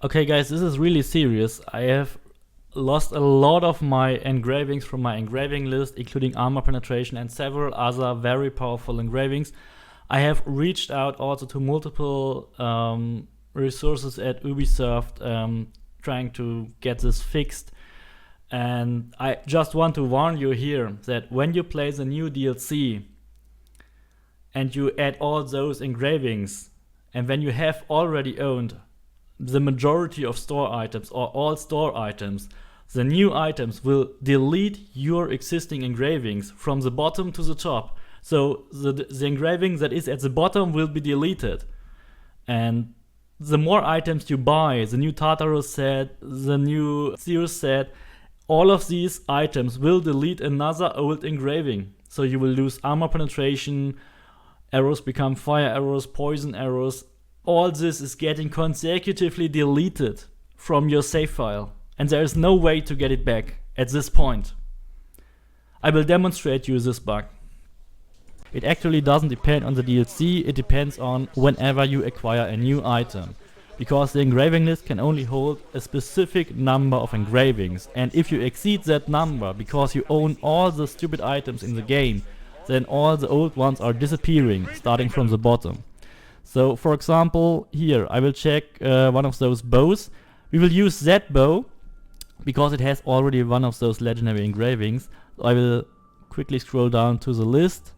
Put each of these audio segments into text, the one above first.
Okay guys, this is really serious. I have lost a lot of my engravings from my engraving list, including armor penetration and several other very powerful engravings. I have reached out also to multiple resources at Ubisoft trying to get this fixed. And I just want to warn you here that when you play the new DLC and you add all those engravings, and when you have already owned the majority of store items or all store items, the new items will delete your existing engravings from the bottom to the top. So the engraving that is at the bottom will be deleted. And the more items you buy, the new Tartarus set, the new Zeus set, all of these items will delete another old engraving. So you will lose armor penetration, arrows become fire arrows, poison arrows. All this is getting consecutively deleted from your save file, and there is no way to get it back at this point. I will demonstrate you this bug. It actually doesn't depend on the DLC, it depends on whenever you acquire a new item. Because the engraving list can only hold a specific number of engravings, and if you exceed that number because you own all the stupid items in the game, then all the old ones are disappearing, starting from the bottom. So for example, here I will check one of those bows. We will use that bow because it has already one of those legendary engravings. So I will quickly scroll down to the list.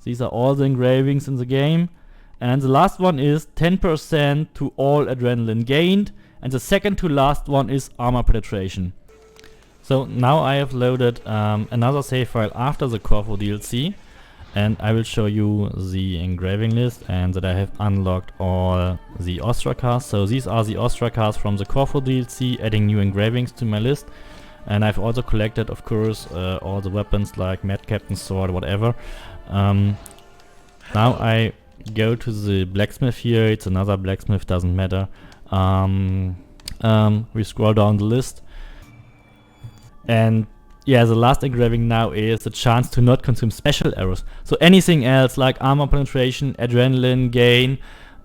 These are all the engravings in the game. And the last one is 10% to all adrenaline gained. And the second to last one is armor penetration. So now I have loaded another save file after the Corfu DLC. And I will show you the engraving list and that I have unlocked all the Ostracars. So these are the Ostracars from the Corfu DLC, adding new engravings to my list. And I've also collected, of course, all the weapons like Mad Captain's Sword, whatever. Now I go to the blacksmith here. It's another blacksmith, doesn't matter. We scroll down the list. And yeah, the last engraving now is the chance to not consume special arrows. So anything else like armor penetration, adrenaline gain,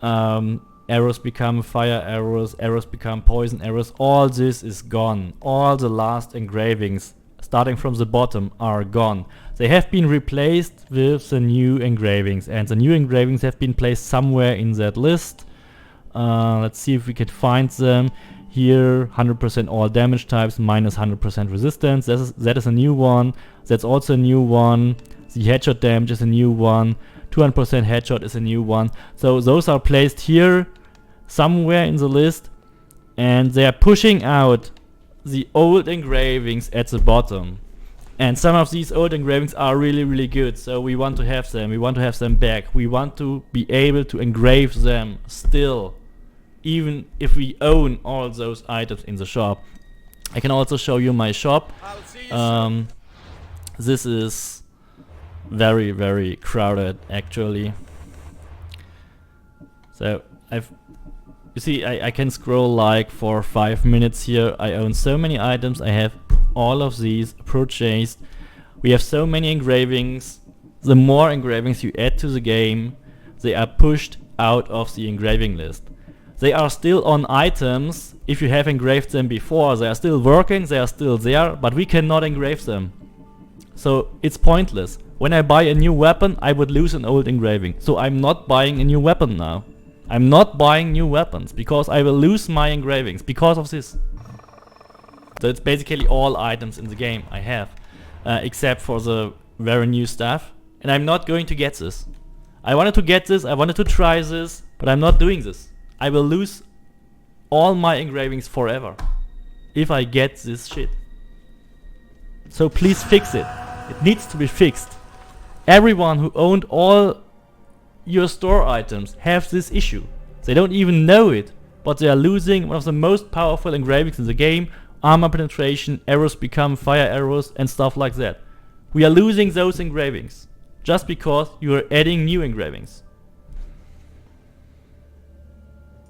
arrows become fire arrows, arrows become poison arrows, all this is gone. All the last engravings starting from the bottom are gone. They have been replaced with the new engravings, and the new engravings have been placed somewhere in that list. Let's see if we can find them. Here, 100% all damage types, minus 100% resistance. That is a new one. That's also a new one. The headshot damage is a new one. 200% headshot is a new one. So those are placed here, somewhere in the list, and they are pushing out the old engravings at the bottom. And some of these old engravings are really, really good. So we want to have them. We want to have them back. We want to be able to engrave them still, even if we own all those items in the shop. I can also show you my shop. This is very, very crowded actually. So you see, I can scroll like for 5 minutes here. I own so many items. I have all of these purchased. We have so many engravings. The more engravings you add to the game, they are pushed out of the engraving list. They are still on items. If you have engraved them before, they are still working, they are still there, but we cannot engrave them. So it's pointless. When I buy a new weapon, I would lose an old engraving. So I'm not buying a new weapon now. I'm not buying new weapons because I will lose my engravings because of this. So it's basically all items in the game I have, except for the very new stuff. And I'm not going to get this. I wanted to get this, I wanted to try this, but I'm not doing this. I will lose all my engravings forever if I get this shit. So please fix it. It needs to be fixed. Everyone who owned all your store items have this issue. They don't even know it, but they are losing one of the most powerful engravings in the game. Armor penetration, arrows become fire arrows and stuff like that. We are losing those engravings just because you are adding new engravings.